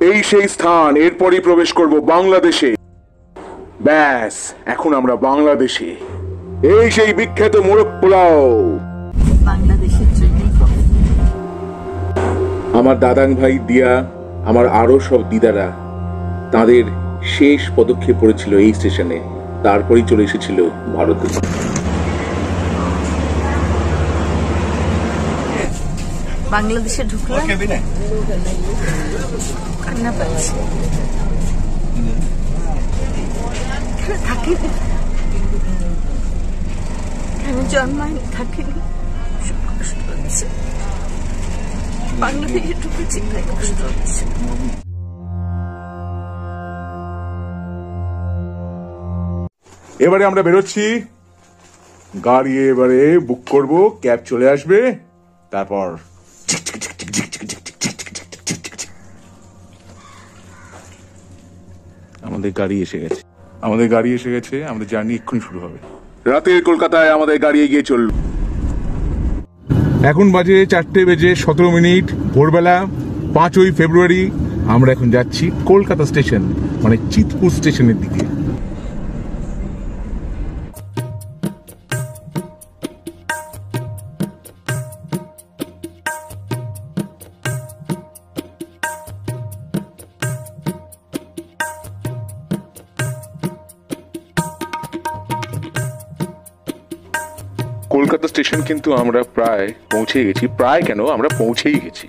এই সেই স্থান, এরপরই প্রবেশ করব বাংলাদেশে। ব্যাস, এখন আমরা বাংলাদেশে। এই সেই বিখ্যাত মোরগ পোলাও। বাংলাদেশের জন্যই আমার দাদাং ভাই দিয়া, আমার আরো সব দিদারা, তাদের শেষ পদক্ষেপ পড়েছিল এই স্টেশনে, তারপরই চলে এসেছিল ভারতে। বাংলাদেশে ঢুকলাম, কান্না পাচ্ছি। থাকিনি, আমি জন্মায়নি, থাকিনি, কষ্ট হচ্ছে। বাংলাদেশে ঢুকেছি, তাই কষ্ট হচ্ছে। এবারে আমরা বেরোচ্ছি, গাড়ি এবারে বুক করব, ক্যাব চলে আসবে, তারপর আমাদের গাড়ি এসে গেছে। আমাদের জার্নি এক্ষুনি শুরু হবে। রাতের কলকাতায় আমাদের গাড়ি এগিয়ে চলল। এখন বাজে 4:17, ভোরবেলা 5ই ফেব্রুয়ারি। আমরা এখন যাচ্ছি কলকাতা স্টেশন, মানে চিতপুর স্টেশনের দিকে। কলকাতা স্টেশন কিন্তু আমরা প্রায় পৌঁছে গেছি। প্রায় কেন, আমরা পৌঁছেই গেছি।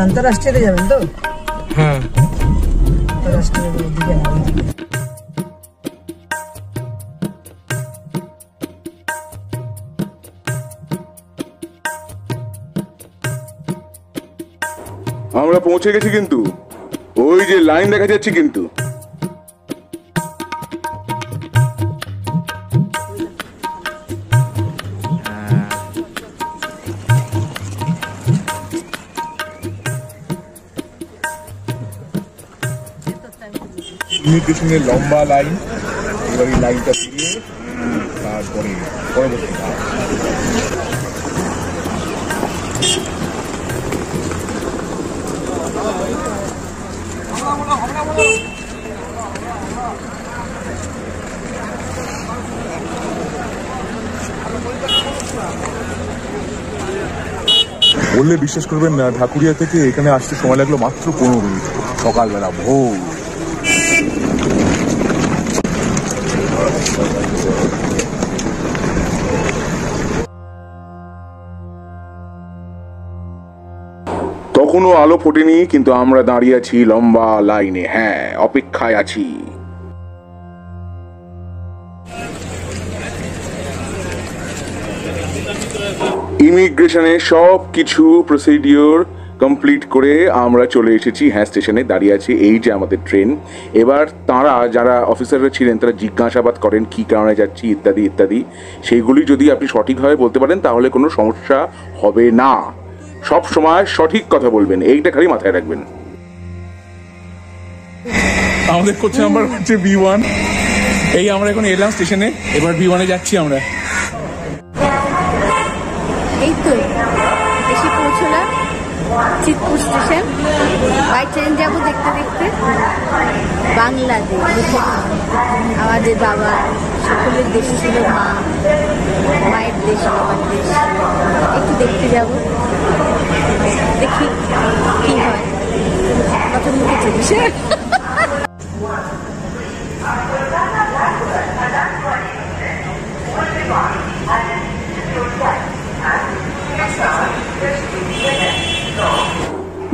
আন্তরাষ্ট্রীয়তে যাবেন তো? হ্যাঁ, আন্তরাষ্ট্রীয় দিকে না। আমরা পৌঁছে গেছি, কিন্তু ওই যে লাইন দেখা যাচ্ছে কিন্তু। ইমিগ্রেশনের লম্বা লাইন, এবার এই লাইনটা পেরিয়ে তারপরে পরবর্তী ধাপ। বললে বিশ্বাস করবেন না, ঢাকুরিয়া থেকে এখানে আসতে সময় লাগলো মাত্র 15 মিনিট, সকালবেলা ভোর। তখনও আলো ফোটেনি, কিন্তু আমরা দাঁড়িয়ে আছি লম্বা লাইনে। হ্যাঁ, অপেক্ষায় আছি। ইমিগ্রেশনে সব কিছু প্রসিডিওর কমপ্লিট করে আমরা চলে এসেছি। হ্যাঁ, স্টেশনে দাঁড়িয়ে আছি। এই যে আমাদের ট্রেন। এবার তারা, যারা অফিসাররা ছিলেন, তারা জিজ্ঞাসাবাদ করেন কী কারণে যাচ্ছি ইত্যাদি ইত্যাদি। সেইগুলি যদি আপনি সঠিকভাবে বলতে পারেন তাহলে কোনো সমস্যা হবে না। সব সময় সঠিক কথা বলবেন, এইটা খালি মাথায় রাখবেন। আমাদের কোচ নাম্বার হচ্ছে B1। এই আমরা এখন এলাম স্টেশনে, এবার B1-এ যাচ্ছি আমরা। এই তো এসে পৌঁছলাম চিতপুর স্টেশন। বাই ট্রেন যাবো দেখতে দেখতে। বাংলাদেশ আমাদের বাবা সকলের দেশ ছিল, মায়ের দেশ, বাবার দেশ। একটু দেখতে যাব, দেখি কি হয়। কত মুখে চলছে।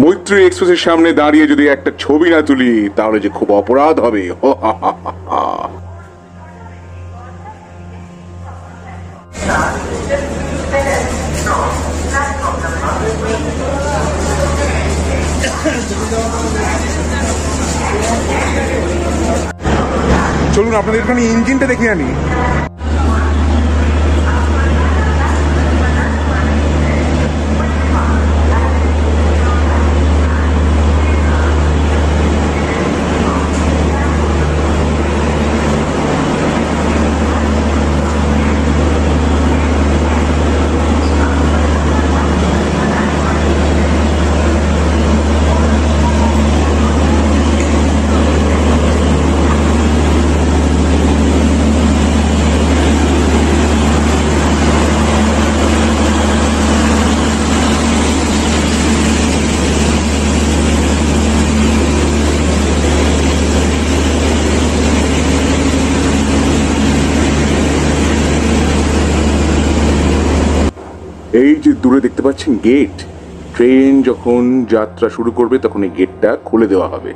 মৈত্রী এক্সপ্রেসের সামনে দাঁড়িয়ে যদি একটা ছবি না তুলি তাহলে যে খুব অপরাধ হবে। চলুন আপনাদের এখানে ইঞ্জিনটা দেখে আনি। এই যে দূরে দেখতে পাচ্ছেন গেট, ট্রেন যখন যাত্রা শুরু করবে তখন এই গেটটা খুলে দেওয়া হবে।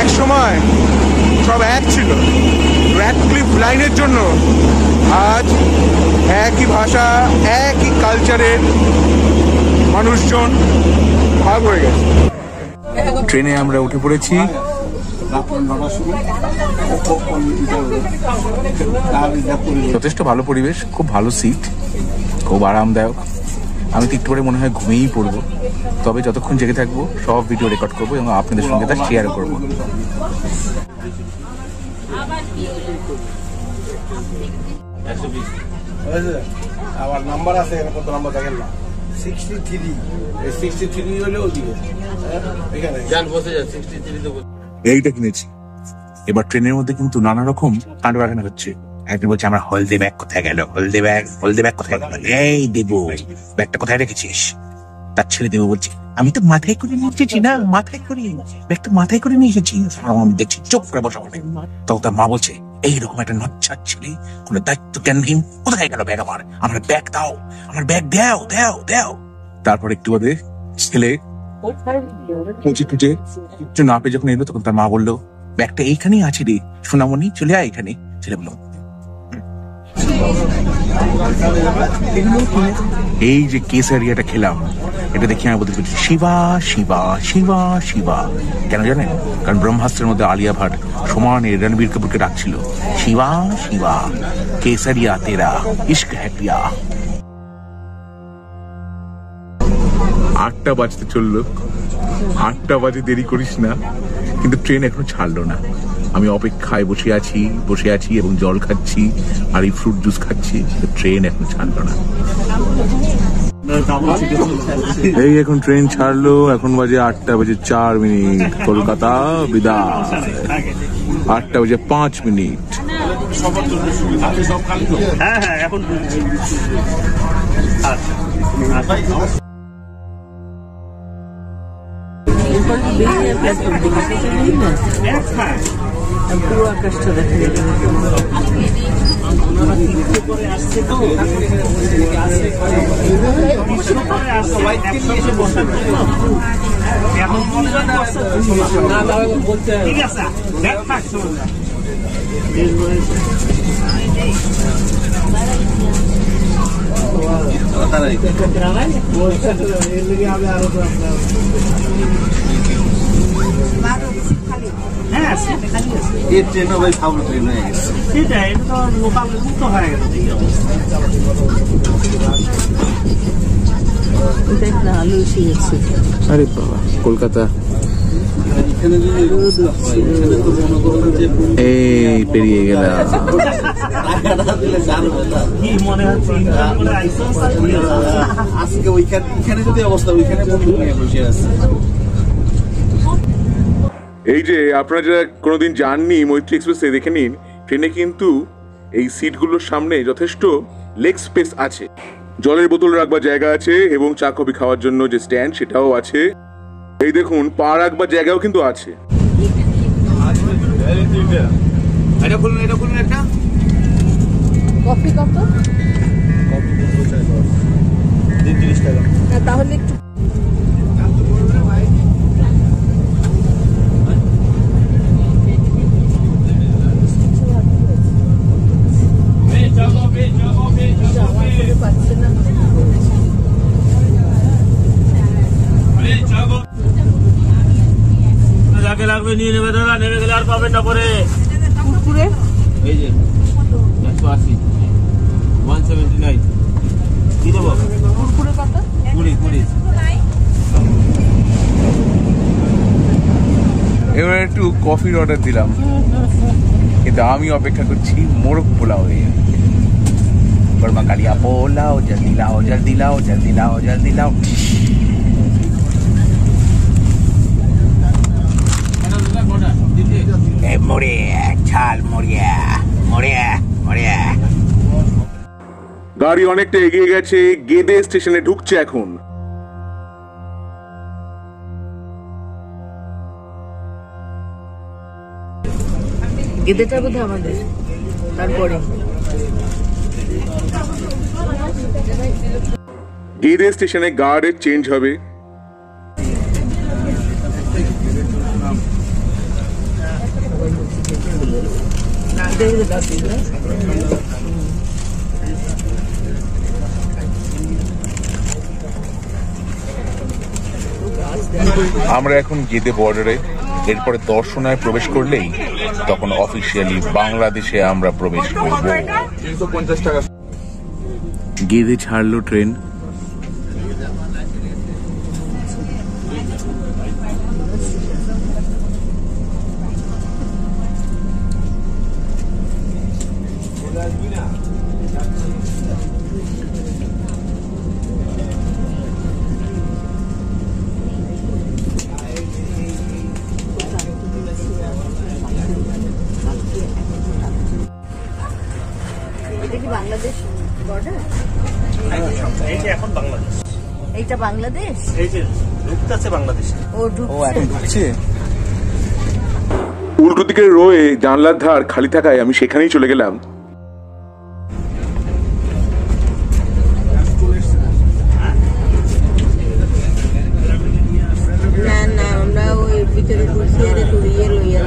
এক সময় সব এক ছিল, র্যাডক্লিফ লাইনের জন্য আজ একই ভাষা একই কালচারের মানুষজন ভাগ হয়ে গেছে। ট্রেনে আমরা উঠে পড়েছি। যথেষ্ট ভালো পরিবেশ, খুব ভালো সিট, খুব আরামদায়ক। আমি তো একটু পরে মনে হয় ঘুমিয়েই পড়বো, তবে যতক্ষণ জেগে থাকবো সব ভিডিও রেকর্ড করবো এবং আপনাদের সঙ্গে তা শেয়ার করবো। আমার নাম্বার আছে, কত নাম্বার দেখেন না, 63 হলেও দিবে এখানে জান বসে যায় 63 তো। এইটা কিনেছি। এবার ট্রেনের মধ্যে কিন্তু নানা রকম কাণ্ড কারখানা হচ্ছে। একজন বলছে আমার হলদে ব্যাগ কোথায় গেল, হলদে ব্যাগ কোথায় গেল, এই দেবো ব্যাগটা কোথায় রেখেছিস? তার ছেলে দেবো বলছে আমি তো মাথায় করে নিয়ে এসেছি না, মাথায় করে ব্যাগটা মাথায় করে নিয়ে এসেছি। আমি দেখছি চুপ করে বসা হবে। তখন তার মা বলছে এইরকম একটা নচ্ছার ছেলে, কোনো দায়িত্ব জ্ঞানহীন, কোথায় গেল ব্যাগ আমার ব্যাগ দাও, আমার ব্যাগ দাও দাও দাও। তারপর একটু বাদে ছেলে খুঁজে খুঁজে কিছু না পেয়ে যখন এলো তখন তার মা বললো ব্যাগটা এইখানেই আছে রে সোনামণি, চলে আয় এখানে। ছেলে বললো এই যে কেসারিয়াটা খেলাম, এটা দেখে আমি বলতে পারছি শিবা শিবা শিবা শিবা। কেন জানেন? কারণ ব্রহ্মাস্ত্রের মধ্যে আলিয়া ভাট সমানে রণবীর কাপুরকে ডাকছিল শিবা শিবা, কেসারিয়া তেরা ইশক হ্যায় পিয়া। 8টা বাজতে চললো, 8টা বাজে দেরি করিস না, কিন্তু ট্রেন এখনো ছাড়লো না। আমি অপেক্ষায় বসে আছি এবং জল খাচ্ছি আর এই ফ্রুট জুস খাচ্ছি, কিন্তু ট্রেন এখনো ছাড়লো না। এই এখন ট্রেন ছাড়লো, এখন বাজে 8টা বেজে 4 মিনিট। কলকাতা বিদায় 8টা বেজে 5 মিনিট। হ্যাঁ এখন পুরো আকাশটা দেখা যাবে। ঠিক আছে এই ট্রেনও ভাই ফাউল ট্রেন হয়ে গেছে। সেটাই, এটা তো লোকাল মুক্ত হয়ে গেছে। আরে বাবা কলকাতা এখানে যদি এখানে তো মনে করো যে এই পেরিয়ে গেলাম। টাকাটা দিলে জানবে না কি মনে হচ্ছে আজকে ওইখানে যদি অবস্থা, ওইখানে বন্ধু নিয়ে বসে আছে। এই যে আপনারা যারা কোনোদিন যাননি মৈত্রী এক্সপ্রেসে, দেখে নিন ট্রেনে কিন্তু এই সিটগুলোর সামনে যথেষ্ট লেগ স্পেস আছে, জলের বোতল রাখবার জায়গা আছে এবং চা কফি খাওয়ার জন্য যে স্ট্যান্ড সেটাও আছে। এই দেখুন পা রাখবার জায়গাও কিন্তু আছে। এটা খুলুন একটা কফি কত? 30 টাকা। তাহলে একটু লাগবে নিয়ে নেবে, দাদা নেমে গেলে আর পাবেন না পরে। কুরকুরে এই যে 180 179 কি দেবো? কুরকুরে কত? 20 এবার একটু কফির অর্ডার দিলাম, কিন্তু আমি অপেক্ষা করছি মোরগ পোলাও এর। গরমা কালিয়া পোলাও, জলদি লাও জলদি লাও জলদি লাও জলদি লাও। গাড়ি অনেকটা এগিয়ে গেছে, গেদে স্টেশনে ঢুকছে এখন। গেদেটা বোধহয় আমাদের, তারপরে গেদে স্টেশনে গার্ডের চেঞ্জ হবে। আমরা এখন গেদে বর্ডারে, এরপরে দর্শনায় প্রবেশ করলেই তখন অফিসিয়ালি বাংলাদেশে আমরা প্রবেশ করব। 350 টাকা। গেদে ছাড়লো ট্রেন। এটা কি বাংলাদেশ বর্ডার? এইটা এখন বাংলাদেশ, এইটা বাংলাদেশ, এই যে ঢুকতেছে বাংলাদেশ। ও ঢুকছে। উল্টো দিকে রয়ে জানলার ধার খালি থাকায় আমি সেখানেই চলে গেলাম। না না, আমরা ওই ভিতরে ঢুকছি আর দড়িয়ে লইয়া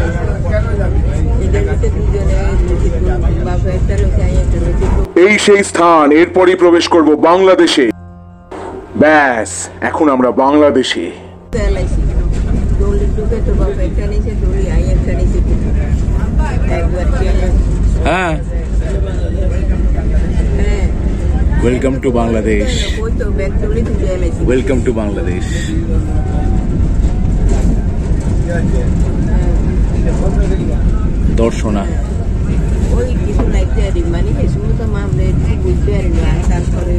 এদের ভিতরে দুজনে বাবা একটা লোকে একটা লোকে এই সেই স্থান, এরপরই প্রবেশ করব বাংলাদেশে। ব্যাস, এখন আমরা বাংলাদেশে। এলাইছি দড়ি ঢুকে তো বাবা একটা নিচে দড়ি আই একটা নিচে একবার হ্যাঁ, হ্যাঁ ওয়েলকাম টু বাংলাদেশ, ওই তো ব্যাগ দড়ি ঢুকে এলাইছি। Welcome to Bangladesh. দর্শনা ওই কিছু নাইতে আর মানে কিছু তো মামলে বুঝতে আর না, তারপরে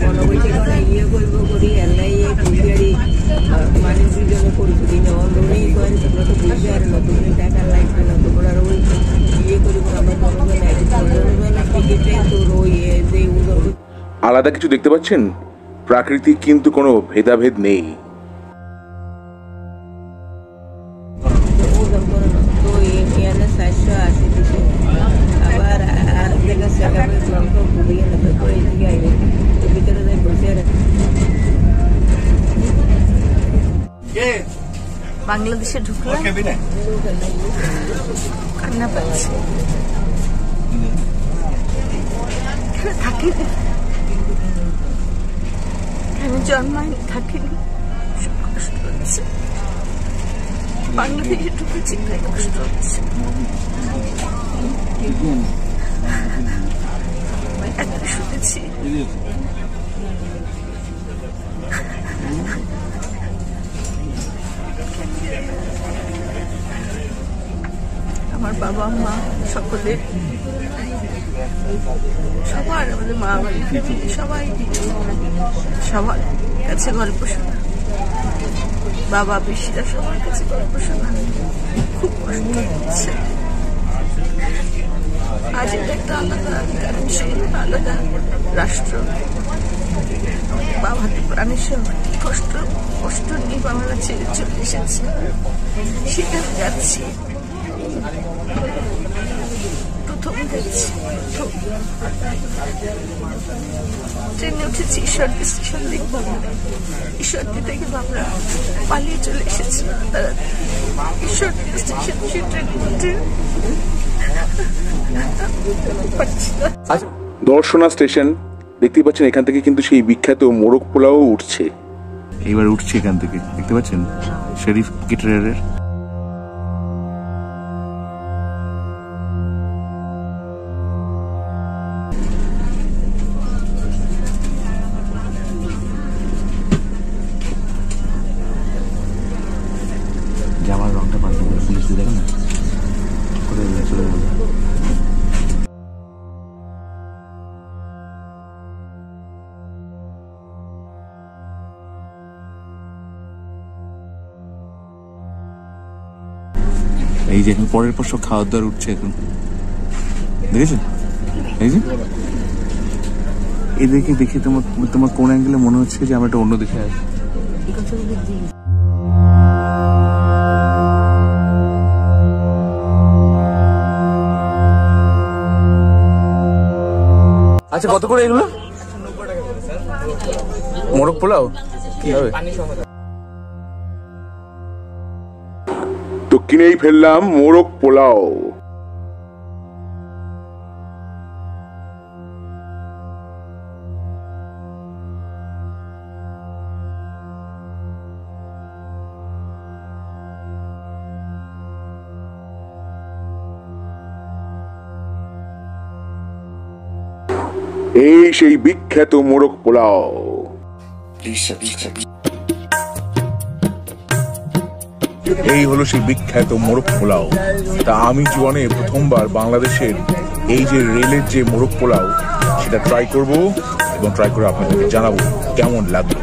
মনোবৈঠে ইয়ে করবো করি এলাই বুঝিয়ারি মানে দুজনে পরিস্থিতি অলরেডি করে তোমরা তো বুঝতে আর না, তুমি টাকা লাগবে না, তোমরা আর ওই ইয়ে করিব আমার মনে না টিকিটে তোর ওই যে আলাদা কিছু দেখতে পাচ্ছেন? প্রাকৃতিক কিন্তু কোনো ভেদাভেদ নেই। বাংলাদেশে ঢুকলাম, কান্না পাচ্ছি। থাকিনি, আমি জন্মাইনি, থাকিনি, কষ্ট হচ্ছে। বাংলাদেশে ঢুকেছি, তাই কষ্ট হচ্ছে। একটা শুনেছি আমার বাবা মা সকলে, সবার আমাদের মা বাড়ি সবাই সবার কাছে গল্প শোনা, বাবা পিসিরা সবার কাছে গল্প শোনা, খুব কষ্ট হচ্ছে। আজ এটা একটা আলাদা আলাদা রাষ্ট্র, বাবা প্রাণের সঙ্গে কষ্ট নিয়ে বাবারা ছেড়ে চলে এসেছে, সেখানে যাচ্ছি। প্রথম দেখছি, ট্রেনে উঠেছি, ঈশ্বরদী স্টেশন দেখবো। ঈশ্বরদী থেকে আমরা পালিয়ে চলে এসেছি, তারা ঈশ্বরদী স্টেশন সে ট্রেনে উঠে দর্শনা স্টেশন দেখতে পাচ্ছেন, এখান থেকে কিন্তু সেই বিখ্যাত মোরগ পোলাও উঠছে। এইবার উঠছে এখান থেকে, দেখতে পাচ্ছেন শেরিফ কেটারারের। জামার রংটা পাল্টে করে পুলিশ দেখেন না, করে চলে যাবে। এই যে এখন পরের পর সব খাওয়ার দাওয়ার উঠছে এখন, দেখেছেন? এই যে এদেরকে দেখে তোমার কোন অ্যাঙ্গেলে মনে হচ্ছে যে আমরা একটা অন্য দেশে আছি? আচ্ছা, কত করে এগুলো? মোরগ পোলাও কি হবে? তো কিনেই ফেললাম মোরগ পোলাও। এই সেই বিখ্যাত মোরগ পোলাও। এই হলো সেই বিখ্যাত মোরগ পোলাও। তা আমি জীবনে প্রথমবার বাংলাদেশের এই যে রেলের যে মোরগ পোলাও সেটা ট্রাই করব এবং ট্রাই করে আপনাদেরকে জানাবো কেমন লাগলো।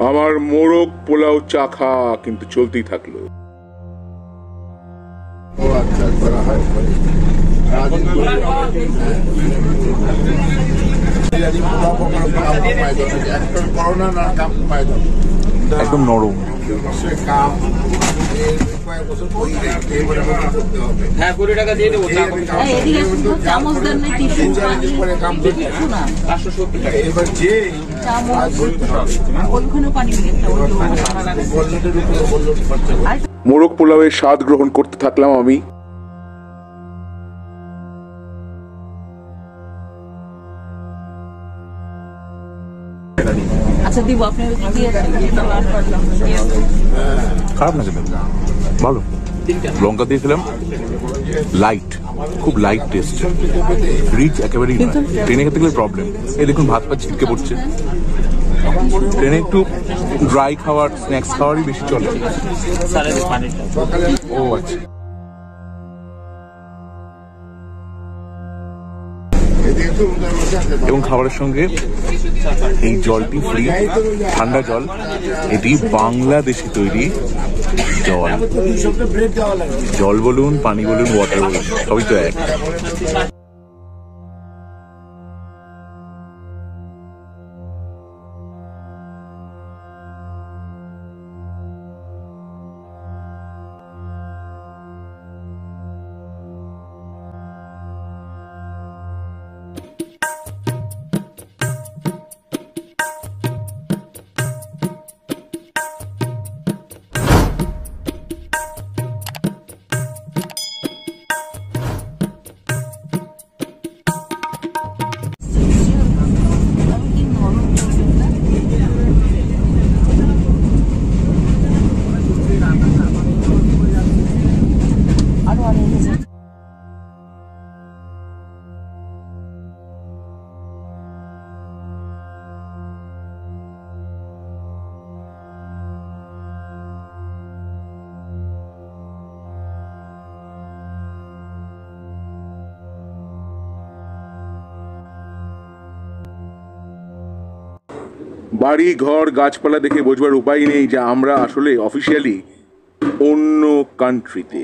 আমার মোরগ পোলাও চাখা কিন্তু চলতেই থাকলো। একদম নরম। হ্যাঁ, 20 টাকা দিয়ে দেবো। 570 টাকা। এবার যে মোরগ পোলাওয়ের স্বাদ গ্রহণ করতে থাকলাম আমি। আচ্ছা দিব আপনি খারাপ না খেতে, ভালো। লঙ্কা দিয়েছিলাম, লাইট, খুব লাইট টেস্ট, রিচ একেবারেই নয়। ট্রেনে খেতে গেলে প্রবলেম। এই দেখুন ভাত পা ছিটকে পড়ছে। ট্রেনে একটু ড্রাই খাবার, স্ন্যাক্স খাওয়ারই বেশি চলে। ও আচ্ছা, এবং খাবারের সঙ্গে এই জলটি ফ্রি, ঠান্ডা জল। এটি বাংলাদেশে তৈরি জল। জল বলুন, পানি বলুন, ওয়াটার বলুন, সবই তো এক। বাড়ি ঘর গাছপালা দেখে বোঝবার উপায় নেই যে আমরা আসলে অফিসিয়ালি অন্য কান্ট্রিতে।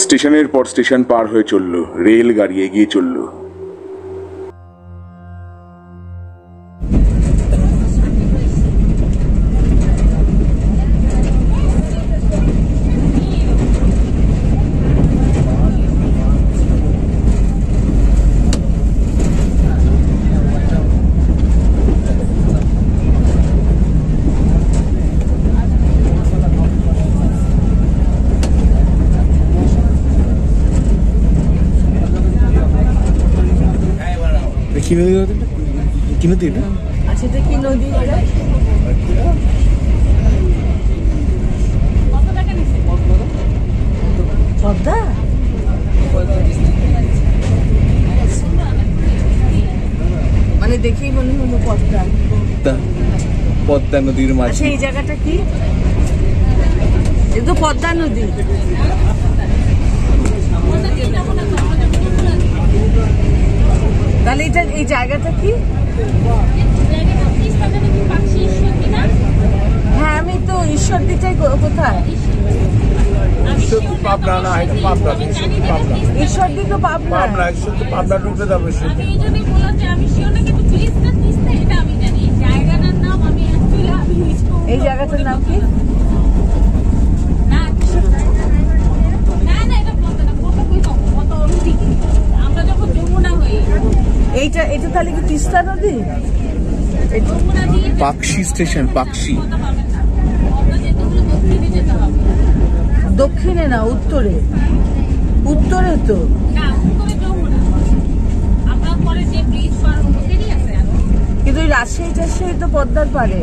স্টেশনের পর স্টেশন পার হয়ে চলল, রেলগাড়ি এগিয়ে চলল। কি নদী এটা? আচ্ছা, এটা কি নদী? পদ্মা। পদ্মা নদীর মাঝে। আচ্ছা এই জায়গাটা কি? এটা তো পদ্মা নদী। তাহলে এটা এই জায়গাটা কি? হ্যাঁ আমি তো ঈশ্বরদীটাই কোথায়? পাবনা না, এটা পাবনা। ঈশ্বরদী তো পাবনা। পাবনা, শুধু পাবনা ঢুকতে যাবে। এই জায়গাটার নাম কি? এটা তাহলে কি তিস্তা নদী? পাকশি স্টেশন, পাকশি। দক্ষিণে না, উত্তরে। উত্তরে তো কিন্তু ওই রাজশাহী তো পদ্মার পারে।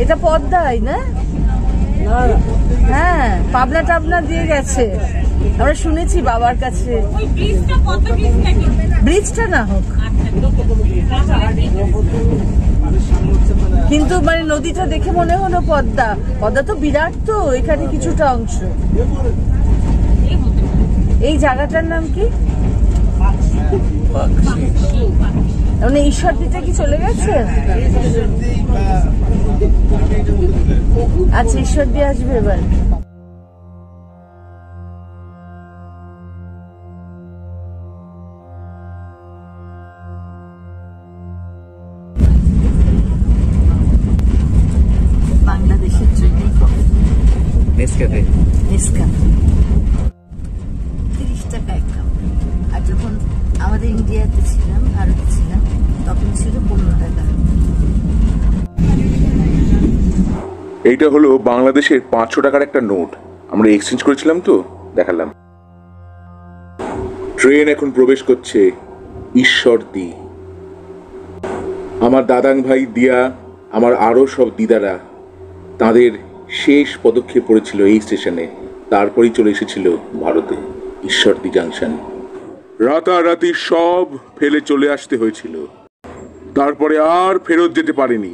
এটা পদ্মাই না? হ্যাঁ পাবনা টাবনা দিয়ে গেছে, আমরা শুনেছি বাবার কাছে। ব্রিজটা না হোক কিন্তু মানে নদীটা দেখে মনে হলো পদ্মা। পদ্মা তো বিরাট, তো এখানে কিছুটা অংশ। এই জায়গাটার নাম কি? মানে ঈশ্বরদীটা কি চলে গেছে? আচ্ছা ঈশ্বরদী আসবে এবার। বাংলাদেশের ট্রেনে নেসক্যাফে 30 টাকা এক কাপ। আর যখন আমাদের ইন্ডিয়াতে ছিলাম, ভারতে ছিলাম, তখন ছিল 15 টাকা। এইটা হলো বাংলাদেশের 500 টাকার একটা নোট, আমরা এক্সচেঞ্জ করেছিলাম তো, দেখালাম। ট্রেন এখন প্রবেশ করছে ঈশ্বরদী। আমার দাদাং ভাই দিয়া, আমার আরো সব দিদারা, তাদের শেষ পদক্ষেপ পড়েছিল এই স্টেশনে। তারপরেই চলে এসেছিল ভারতে ঈশ্বরদী জাংশন। রাতারাতি সব ফেলে চলে আসতে হয়েছিল, তারপরে আর ফেরত যেতে পারেনি।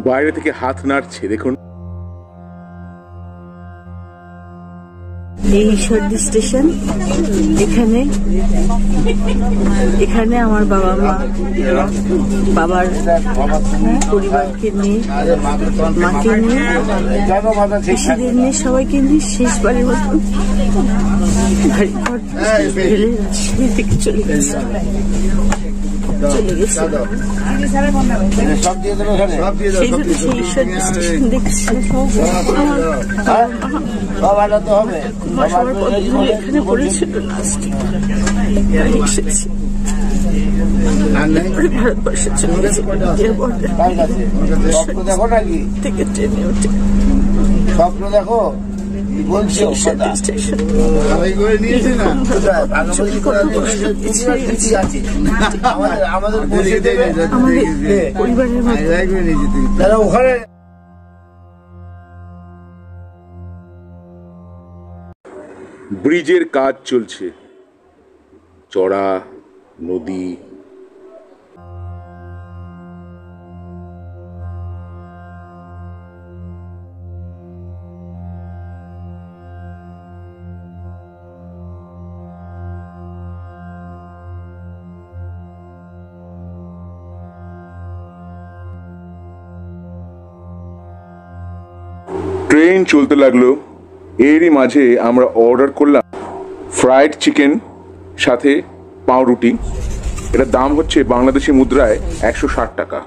বাইরে থেকে হাত নাড়ছে, দেখুন। এই ঈশ্বরদী স্টেশন, এখানে আমার বাবা মা, বাবার পরিবারকে নিয়ে, মাকে নিয়ে, পিসিদের নিয়ে, সবাইকে নিয়ে শেষবারের মতন বাড়ি ঘর ফেলে রাজশাহী থেকে চলে গেছে। সেই ঈশ্বরদী স্টেশন দেখছি। এখানে পড়েছিল লাস্ট, এসেছি। ভারতবর্ষের জন্য থেকে ট্রেনে উঠে স্বপ্ন দেখো বলছি স্টেশন। আমাদের পরিবারের ওখানে ব্রিজের কাজ চলছে, চড়া নদী। ট্রেন চলতে লাগলো। এরই মাঝে আমরা অর্ডার করলাম ফ্রাইড চিকেন সাথে পাউরুটি। এটার দাম হচ্ছে বাংলাদেশি মুদ্রায় 160 টাকা।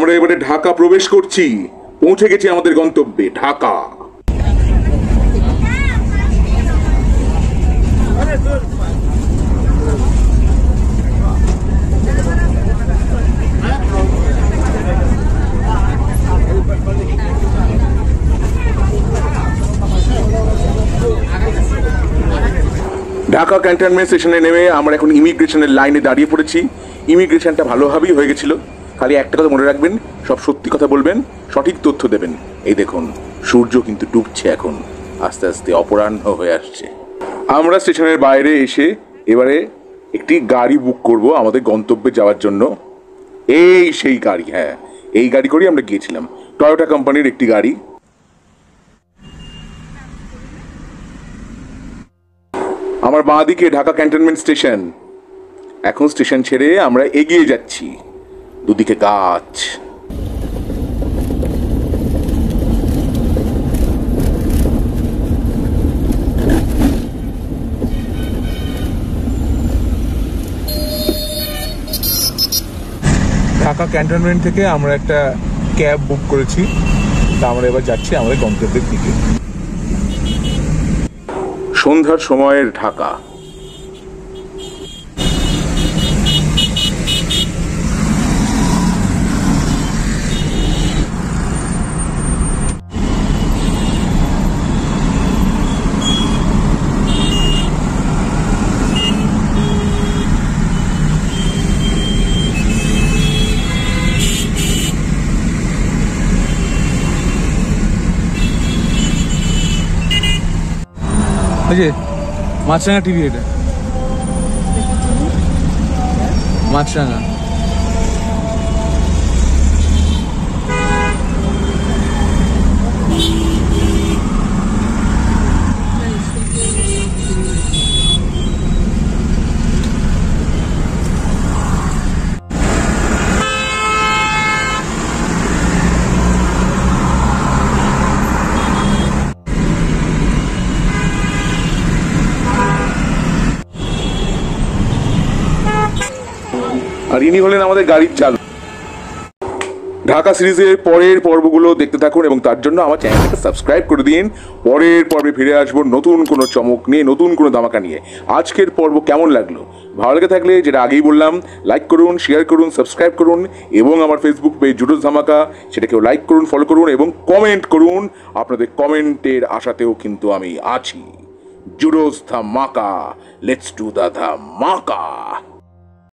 আমরা এবারে ঢাকা প্রবেশ করছি, পৌঁছে গেছি আমাদের গন্তব্যে ঢাকা। ঢাকা ক্যান্টনমেন্ট স্টেশনে নেমে আমরা এখন ইমিগ্রেশনের লাইনে দাঁড়িয়ে পড়েছি। ইমিগ্রেশনটা ভালোভাবেই হয়ে গেছিল, খালি একটা কথা মনে রাখবেন, সব সত্যি কথা বলবেন, সঠিক তথ্য দেবেন। এই দেখুন সূর্য কিন্তু ডুবছে, এখন আস্তে আস্তে অপরাহ্ন হয়ে আসছে। আমরা স্টেশনের বাইরে এসে এবারে একটি গাড়ি বুক করব আমাদের গন্তব্যে যাওয়ার জন্য। এই সেই গাড়ি, হ্যাঁ এই গাড়ি করেই আমরা গিয়েছিলাম, টয়োটা কোম্পানির একটি গাড়ি। আমার বাঁ দিকে ঢাকা ক্যান্টনমেন্ট স্টেশন। এখন স্টেশন ছেড়ে আমরা এগিয়ে যাচ্ছি, দুদিকে গাছ। ঢাকা ক্যান্টনমেন্ট থেকে আমরা একটা ক্যাব বুক করেছি, তা আমরা এবার যাচ্ছি আমাদের গন্তব্যের দিকে। সন্ধ্যার সময়ের ঢাকা। মাছরাঙা টিভি, এটা মাছরাঙা। আর ইনি হলেন আমাদের গাড়ির চালক। ঢাকা সিরিজের পরের পর্বগুলো দেখতে থাকুন এবং তার জন্য আমার চ্যানেলটাকে সাবস্ক্রাইব করে দিন। পরের পর্বে ফিরে আসবো নতুন কোনো চমক নিয়ে, নতুন কোনো ধামাকা নিয়ে। আজকের পর্ব কেমন লাগলো? ভালো লেগে থাকলে যেটা আগেই বললাম, লাইক করুন, শেয়ার করুন, সাবস্ক্রাইব করুন এবং আমার ফেসবুক পেজ জুডোস ধামাকা, সেটাকেও লাইক করুন, ফলো করুন এবং কমেন্ট করুন। আপনাদের কমেন্টের আশাতেও কিন্তু আমি আছি। জুডোস ধামাকা, লেটস ডু দ্য ধামাকা।